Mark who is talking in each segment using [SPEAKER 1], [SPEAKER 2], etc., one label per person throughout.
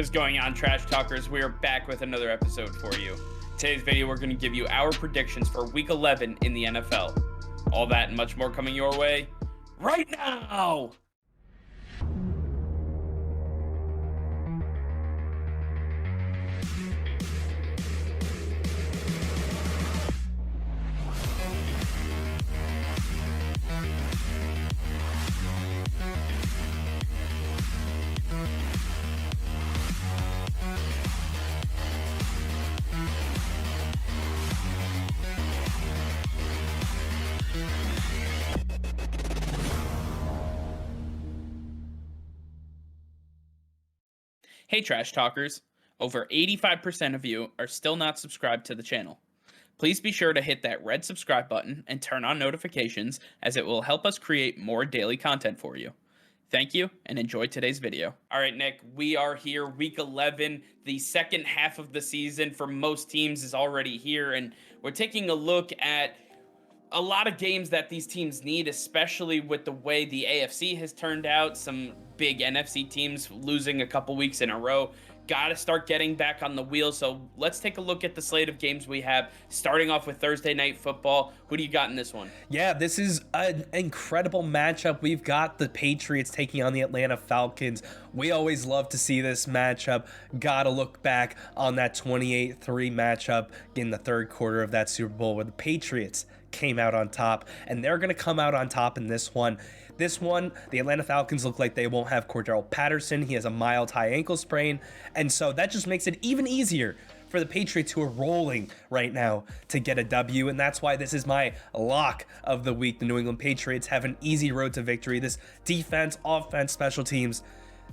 [SPEAKER 1] is going on, Trash Talkers? We are back with another episode for you. Today's video, we're going to give you our predictions for Week 11 in the NFL. All that and much more coming your way right now! Hey Trash Talkers, over 85% of you are still not subscribed to the channel. Please be sure to hit that red subscribe button and turn on notifications, as it will help us create more daily content for you. Thank you and enjoy today's video. All right, Nick, we are here, Week 11. The second half of the season for most teams is already here, and we're taking a look at a lot of games that these teams need, especially with the way the AFC has turned out. Some big NFC teams losing a couple weeks in a row. Got to start getting back on the wheel. So let's take a look at the slate of games we have, starting off with Thursday Night Football. Who do you got in this one?
[SPEAKER 2] Yeah, this is an incredible matchup. We've got the Patriots taking on the Atlanta Falcons. We always love to see this matchup. Gotta look back on that 28-3 matchup in the third quarter of that Super Bowl, where the Patriots came out on top, and they're going to come out on top in this one. This one, the Atlanta Falcons look like they won't have Cordell Patterson. He has a mild high ankle sprain, and so that just makes it even easier for the Patriots, who are rolling right now, to get a W, and that's why this is my lock of the week. The New England Patriots have an easy road to victory. This defense, offense, special teams,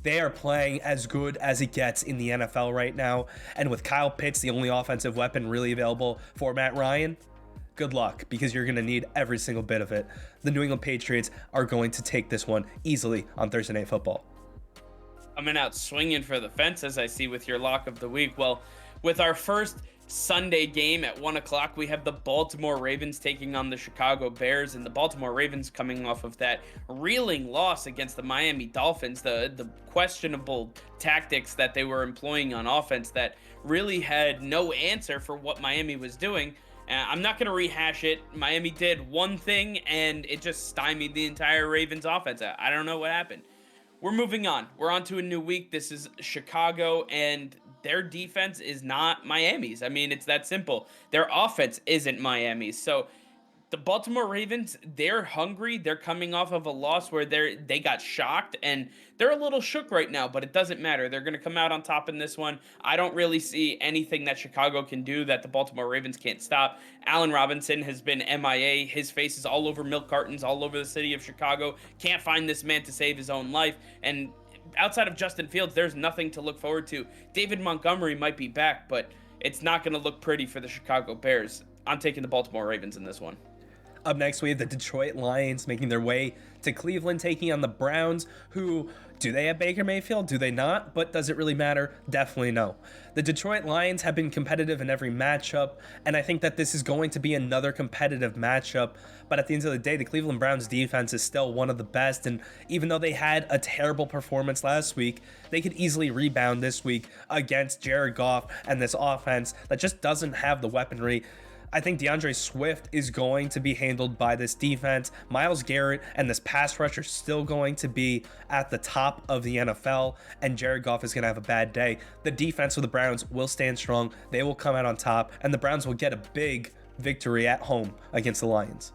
[SPEAKER 2] they are playing as good as it gets in the NFL right now, and with Kyle Pitts, the only offensive weapon really available for Matt Ryan, good luck, because you're going to need every single bit of it. The New England Patriots are going to take this one easily on Thursday Night Football.
[SPEAKER 1] Coming out swinging for the fence, as I see with your lock of the week. Well, with our first Sunday game at 1 o'clock, we have the Baltimore Ravens taking on the Chicago Bears, and the Baltimore Ravens coming off of that reeling loss against the Miami Dolphins, the questionable tactics that they were employing on offense that really had no answer for what Miami was doing. I'm not going to rehash it. Miami did one thing, and it just stymied the entire Ravens offense. I don't know what happened. We're moving on. We're on to a new week. This is Chicago, and their defense is not Miami's. I mean, it's that simple. Their offense isn't Miami's. So the Baltimore Ravens, they're hungry. They're coming off of a loss where they got shocked, and they're a little shook right now, but it doesn't matter. They're going to come out on top in this one. I don't really see anything that Chicago can do that the Baltimore Ravens can't stop. Allen Robinson has been MIA. His face is all over milk cartons, all over the city of Chicago. Can't find this man to save his own life, and outside of Justin Fields, there's nothing to look forward to. David Montgomery might be back, but it's not going to look pretty for the Chicago Bears. I'm taking the Baltimore Ravens in this one.
[SPEAKER 2] Up next, we have the Detroit Lions making their way to Cleveland, taking on the Browns, who, do they have Baker Mayfield? Do they not? But does it really matter? Definitely no. The Detroit Lions have been competitive in every matchup, and I think that this is going to be another competitive matchup. But at the end of the day, the Cleveland Browns defense is still one of the best, and even though they had a terrible performance last week, they could easily rebound this week against Jared Goff and this offense that just doesn't have the weaponry. I think DeAndre Swift is going to be handled by this defense. Myles Garrett and this pass rush are still going to be at the top of the NFL, and Jared Goff is going to have a bad day. The defense of the Browns will stand strong. They will come out on top, and the Browns will get a big victory at home against the Lions.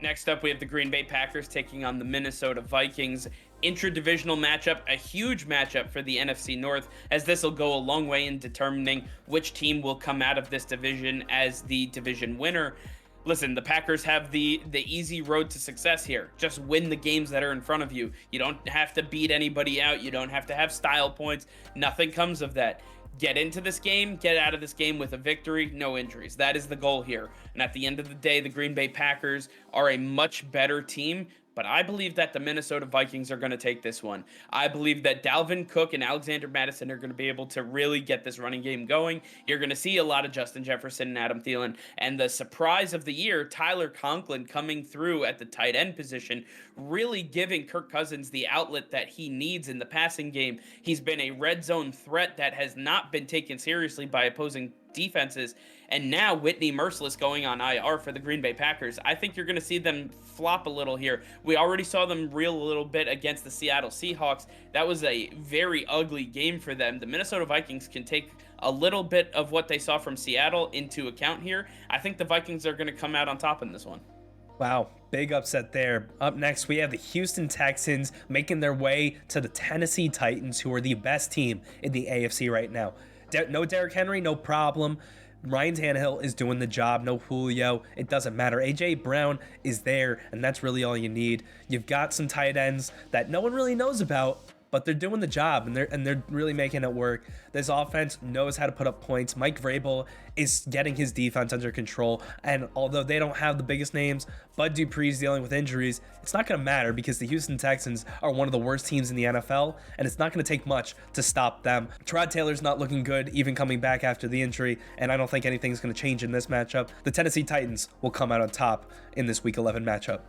[SPEAKER 1] Next up, we have the Green Bay Packers taking on the Minnesota Vikings. Intra-divisional matchup, a huge matchup for the NFC North, as this will go a long way in determining which team will come out of this division as the division winner. Listen, the Packers have the easy road to success here. Just win the games that are in front of you. You don't have to beat anybody out. You don't have to have style points. Nothing comes of that. Get into this game, get out of this game with a victory, no injuries. That is the goal here. And at the end of the day, the Green Bay Packers are a much better team, but I believe that the Minnesota Vikings are going to take this one. I believe that Dalvin Cook and Alexander Mattison are going to be able to really get this running game going. You're going to see a lot of Justin Jefferson and Adam Thielen, and the surprise of the year, Tyler Conklin coming through at the tight end position, really giving Kirk Cousins the outlet that he needs in the passing game. He's been a red zone threat that has not been taken seriously by opposing defenses, and now Whitney Merciless going on IR for the Green Bay Packers. I think you're going to see them flop a little here. We already saw them reel a little bit against the Seattle Seahawks. That was a very ugly game for them. The Minnesota Vikings can take a little bit of what they saw from Seattle into account here. I think the Vikings are going to come out on top in this one.
[SPEAKER 2] Wow, big upset there. Up next, we have the Houston Texans making their way to the Tennessee Titans, who are the best team in the AFC right now. No Derrick Henry, no problem. Ryan Tannehill is doing the job. No Julio. It doesn't matter. A.J. Brown is there, and that's really all you need. You've got some tight ends that no one really knows about, but they're doing the job, and they're really making it work. This offense knows how to put up points. Mike Vrabel is getting his defense under control, and although they don't have the biggest names, Bud Dupree's dealing with injuries, it's not going to matter because the Houston Texans are one of the worst teams in the NFL, and it's not going to take much to stop them. Tyrod Taylor's not looking good, even coming back after the injury, and I don't think anything's going to change in this matchup. The Tennessee Titans will come out on top in this Week 11 matchup.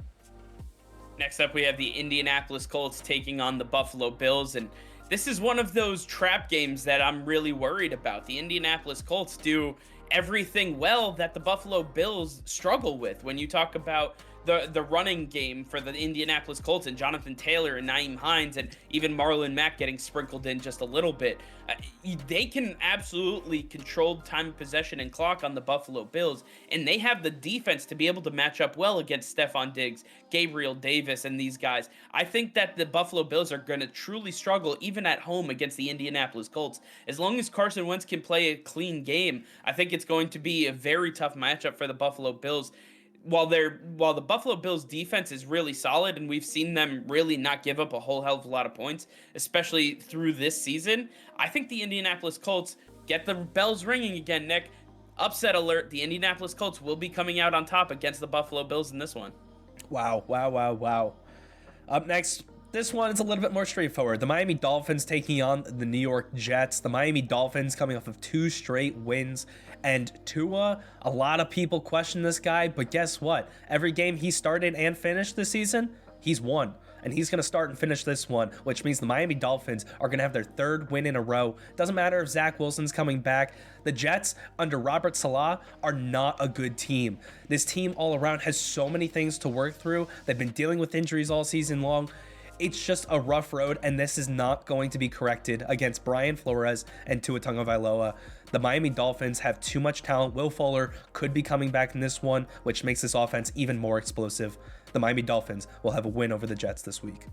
[SPEAKER 1] Next up, we have the Indianapolis Colts taking on the Buffalo Bills, and this is one of those trap games that I'm really worried about. The Indianapolis Colts do everything well that the Buffalo Bills struggle with. When you talk about the running game for the Indianapolis Colts and Jonathan Taylor and Nyheim Hines and even Marlon Mack getting sprinkled in just a little bit, they can absolutely control time of possession and clock on the Buffalo Bills, and they have the defense to be able to match up well against Stephon Diggs, Gabriel Davis, and these guys. I think that the Buffalo Bills are going to truly struggle even at home against the Indianapolis Colts. As long as Carson Wentz can play a clean game, I think it's going to be a very tough matchup for the Buffalo Bills. While the Buffalo Bills defense is really solid, and we've seen them really not give up a whole hell of a lot of points, especially through this season, I think the Indianapolis Colts get the bells ringing again, Nick. Upset alert, the Indianapolis Colts will be coming out on top against the Buffalo Bills in this one.
[SPEAKER 2] Wow. Up next, this one is a little bit more straightforward. The Miami Dolphins taking on the New York Jets. The Miami Dolphins coming off of 2 straight wins. And Tua, a lot of people question this guy, but guess what? Every game he started and finished this season, he's won. And he's going to start and finish this one, which means the Miami Dolphins are going to have their 3rd win in a row. Doesn't matter if Zach Wilson's coming back. The Jets, under Robert Saleh, are not a good team. This team all around has so many things to work through. They've been dealing with injuries all season long. It's just a rough road, and this is not going to be corrected against Brian Flores and Tua Tagovailoa. The Miami Dolphins have too much talent. Will Fuller could be coming back in this one, which makes this offense even more explosive. The Miami Dolphins will have a win over the Jets this week.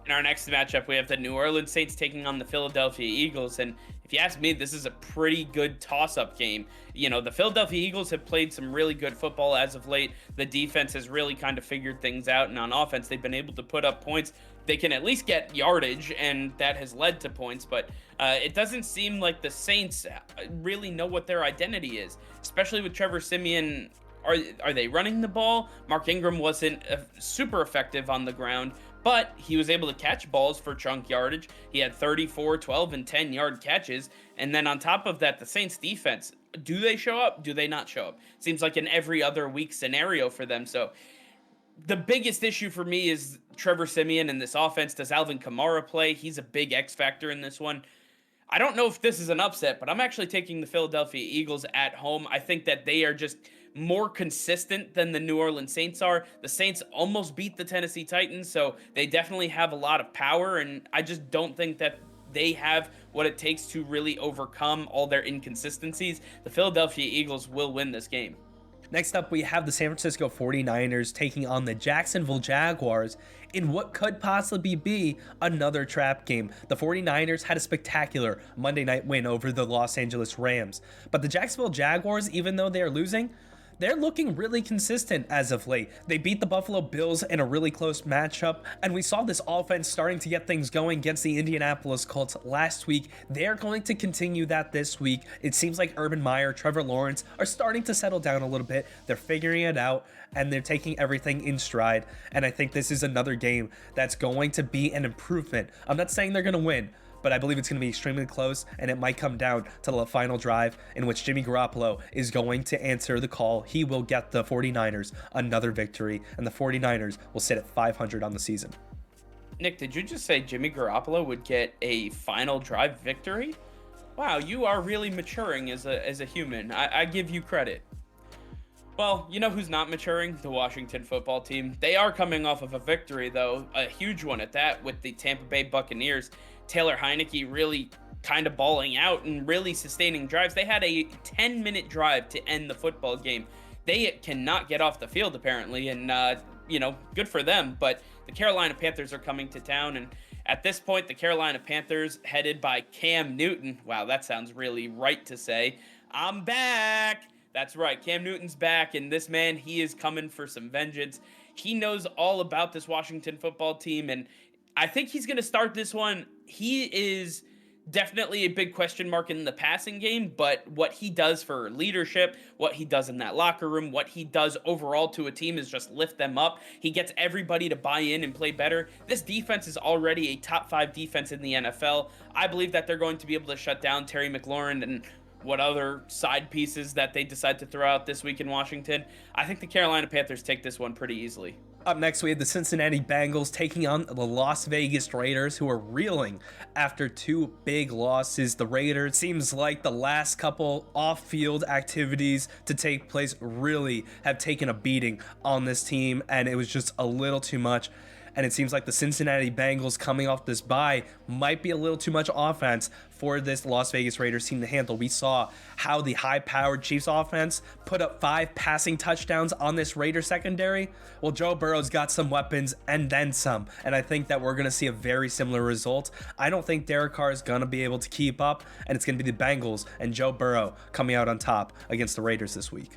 [SPEAKER 1] In our next matchup, we have the New Orleans Saints taking on the Philadelphia Eagles, and if you ask me, this is a pretty good toss-up game. You know, the Philadelphia Eagles have played some really good football as of late. The defense has really kind of figured things out, and on offense, they've been able to put up points. They can at least get yardage, and that has led to points, but it doesn't seem like the Saints really know what their identity is, especially with Trevor Siemian. Are they running the ball? Mark Ingram wasn't super effective on the ground, but he was able to catch balls for chunk yardage. He had 34, 12, and 10-yard catches. And then on top of that, the Saints defense, do they show up? Do they not show up? Seems like an every other week scenario for them. So the biggest issue for me is Trevor Siemian and this offense. Does Alvin Kamara play? He's a big X factor in this one. I don't know if this is an upset, but I'm actually taking the Philadelphia Eagles at home. I think that they are just more consistent than the New Orleans Saints are. The Saints almost beat the Tennessee Titans, so they definitely have a lot of power, and I just don't think that they have what it takes to really overcome all their inconsistencies. The Philadelphia Eagles will win this game.
[SPEAKER 2] Next up, we have the San Francisco 49ers taking on the Jacksonville Jaguars in what could possibly be another trap game. The 49ers had a spectacular Monday night win over the Los Angeles Rams, but the Jacksonville Jaguars, even though they are losing, they're looking really consistent as of late. They beat the Buffalo Bills in a really close matchup, and we saw this offense starting to get things going against the Indianapolis Colts last week. They're going to continue that this week. It seems like Urban Meyer, Trevor Lawrence are starting to settle down a little bit. They're figuring it out, and they're taking everything in stride, and I think this is another game that's going to be an improvement. I'm not saying they're going to win, but I believe it's going to be extremely close, and it might come down to the final drive in which Jimmy Garoppolo is going to answer the call. He will get the 49ers another victory, and the 49ers will sit at 500 on the season.
[SPEAKER 1] Nick, did you just say Jimmy Garoppolo would get a final drive victory? Wow, you are really maturing as a human. I give you credit. Well, you know who's not maturing? The Washington football team. They are coming off of a victory, though, a huge one at that, with the Tampa Bay Buccaneers. Taylor Heineke really kind of balling out and really sustaining drives. They had a 10-minute drive to end the football game. They cannot get off the field, apparently, and, good for them. But the Carolina Panthers are coming to town, and at this point, the Carolina Panthers, headed by Cam Newton. Wow, that sounds really right to say. I'm back. That's right, Cam Newton's back, and this man, he is coming for some vengeance. He knows all about this Washington football team, and I think he's going to start this one. He is definitely a big question mark in the passing game, but what he does for leadership, what he does in that locker room, what he does overall to a team is just lift them up. He gets everybody to buy in and play better. This defense is already a top 5 defense in the NFL. I believe that they're going to be able to shut down Terry McLaurin and what other side pieces that they decide to throw out this week in Washington. I think the Carolina Panthers take this one pretty easily.
[SPEAKER 2] Up next, we have the Cincinnati Bengals taking on the Las Vegas Raiders, who are reeling after 2 big losses. The Raiders, seems like the last couple off-field activities to take place really have taken a beating on this team, and it was just a little too much. And it seems like the Cincinnati Bengals, coming off this bye, might be a little too much offense for this Las Vegas Raiders team to handle. We saw how the high-powered Chiefs offense put up 5 passing touchdowns on this Raider secondary. Well, Joe Burrow's got some weapons and then some, and I think that we're going to see a very similar result. I don't think Derek Carr is going to be able to keep up, and it's going to be the Bengals and Joe Burrow coming out on top against the Raiders this week.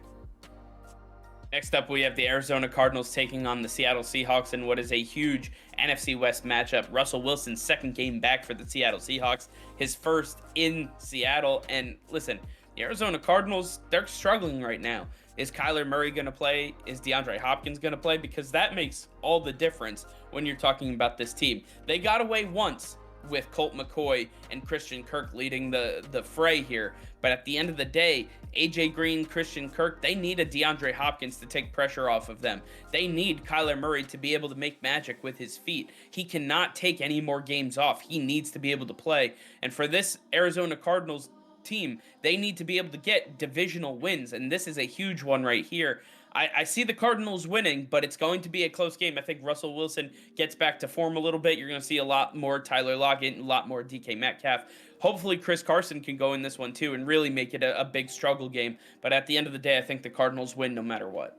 [SPEAKER 1] Next up, we have the Arizona Cardinals taking on the Seattle Seahawks in what is a huge NFC West matchup. Russell Wilson's second game back for the Seattle Seahawks, his first in Seattle. And listen, the Arizona Cardinals, they're struggling right now. Is Kyler Murray going to play? Is DeAndre Hopkins going to play? Because that makes all the difference when you're talking about this team. They got away once with Colt McCoy and Christian Kirk leading the fray here. But at the end of the day, AJ Green, Christian Kirk, they need a DeAndre Hopkins to take pressure off of them. They need Kyler Murray to be able to make magic with his feet. He cannot take any more games off. He needs to be able to play. And for this Arizona Cardinals team, they need to be able to get divisional wins. And this is a huge one right here. I see the Cardinals winning, but it's going to be a close game. I think Russell Wilson gets back to form a little bit. You're going to see a lot more Tyler Lockett and a lot more DK Metcalf. Hopefully Chris Carson can go in this one too and really make it a big struggle game. But at the end of the day, I think the Cardinals win no matter what.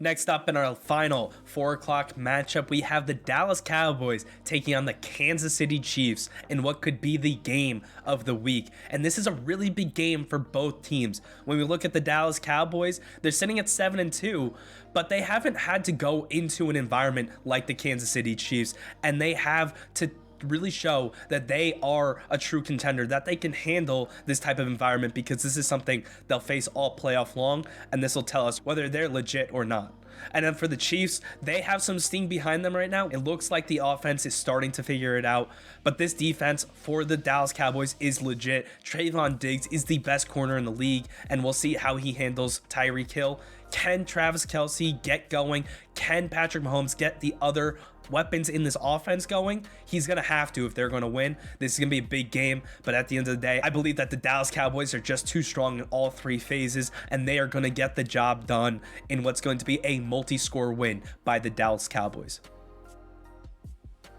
[SPEAKER 2] Next up in our final 4 o'clock matchup, we have the Dallas Cowboys taking on the Kansas City Chiefs in what could be the game of the week. And this is a really big game for both teams. When we look at the Dallas Cowboys, they're sitting at 7-2, but they haven't had to go into an environment like the Kansas City Chiefs, and they have to really show that they are a true contender, that they can handle this type of environment, because this is something they'll face all playoff long, and this will tell us whether they're legit or not. And then for the Chiefs, they have some steam behind them right now. It looks like the offense is starting to figure it out, but this defense for the Dallas Cowboys is legit. Trayvon Diggs is the best corner in the league, and we'll see how he handles Tyreek Hill. Can Travis Kelce get going? Can Patrick Mahomes get the other weapons in this offense going? He's going to have to if they're going to win. This is going to be a big game, but at the end of the day, I believe that the Dallas Cowboys are just too strong in all 3 phases, and they are going to get the job done in what's going to be a multi-score win by the Dallas Cowboys.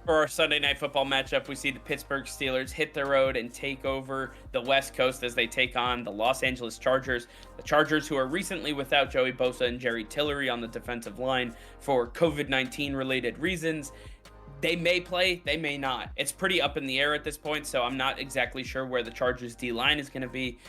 [SPEAKER 1] For our Sunday Night Football matchup, we see the Pittsburgh Steelers hit the road and take over the West Coast as they take on the Los Angeles Chargers. The Chargers, who are recently without Joey Bosa and Jerry Tillery on the defensive line for COVID-19 related reasons. They may play, they may not. It's pretty up in the air at this point, so I'm not exactly sure where the Chargers D-line is going to be.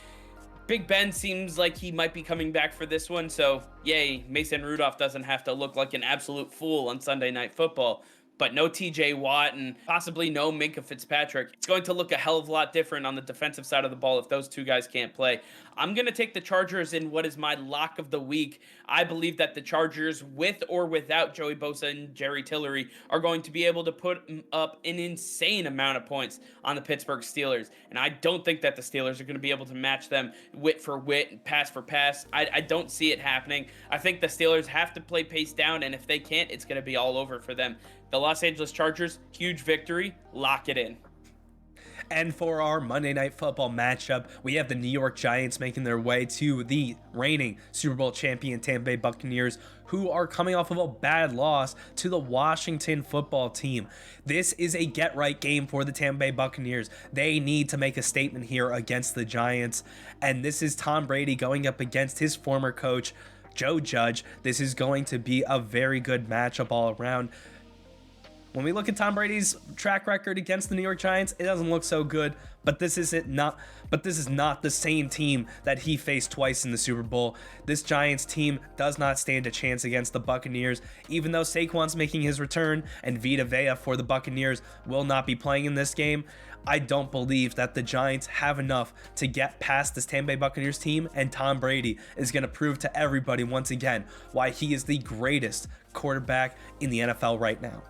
[SPEAKER 1] Big Ben seems like he might be coming back for this one, so yay, Mason Rudolph doesn't have to look like an absolute fool on Sunday Night Football. But no TJ Watt and possibly no Minkah Fitzpatrick. It's going to look a hell of a lot different on the defensive side of the ball if those two guys can't play. I'm going to take the Chargers in what is my lock of the week. I believe that the Chargers, with or without Joey Bosa and Jerry Tillery, are going to be able to put up an insane amount of points on the Pittsburgh Steelers. And I don't think that the Steelers are going to be able to match them wit for wit and pass for pass. I don't see it happening. I think the Steelers have to play pace down, and if they can't, it's going to be all over for them. The Los Angeles Chargers, huge victory. Lock it in.
[SPEAKER 2] And for our Monday Night Football matchup, we have the New York Giants making their way to the reigning Super Bowl champion Tampa Bay Buccaneers, who are coming off of a bad loss to the Washington football team. This is a get-right game for the Tampa Bay Buccaneers. They need to make a statement here against the Giants, and this is Tom Brady going up against his former coach, Joe Judge. This is going to be a very good matchup all around. When we look at Tom Brady's track record against the New York Giants, it doesn't look so good, but this is not the same team that he faced twice in the Super Bowl. This Giants team does not stand a chance against the Buccaneers, even though Saquon's making his return and Vita Vea for the Buccaneers will not be playing in this game. I don't believe that the Giants have enough to get past this Tampa Bay Buccaneers team, and Tom Brady is going to prove to everybody once again why he is the greatest quarterback in the NFL right now.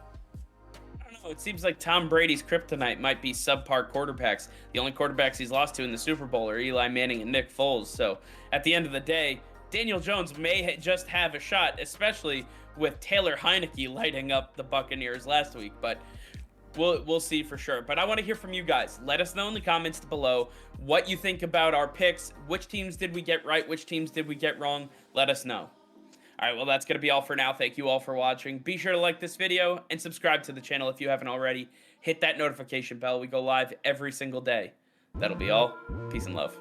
[SPEAKER 1] It seems like Tom Brady's kryptonite might be subpar quarterbacks. The only quarterbacks he's lost to in the Super Bowl are Eli Manning and Nick Foles. So at the end of the day, Daniel Jones may just have a shot, especially with Taylor Heineke lighting up the Buccaneers last week. But we'll see for sure. But I want to hear from you guys. Let us know in the comments below what you think about our picks. Which teams did we get right? Which teams did we get wrong? Let us know. All right, well, that's going to be all for now. Thank you all for watching. Be sure to like this video and subscribe to the channel if you haven't already. Hit that notification bell. We go live every single day. That'll be all. Peace and love.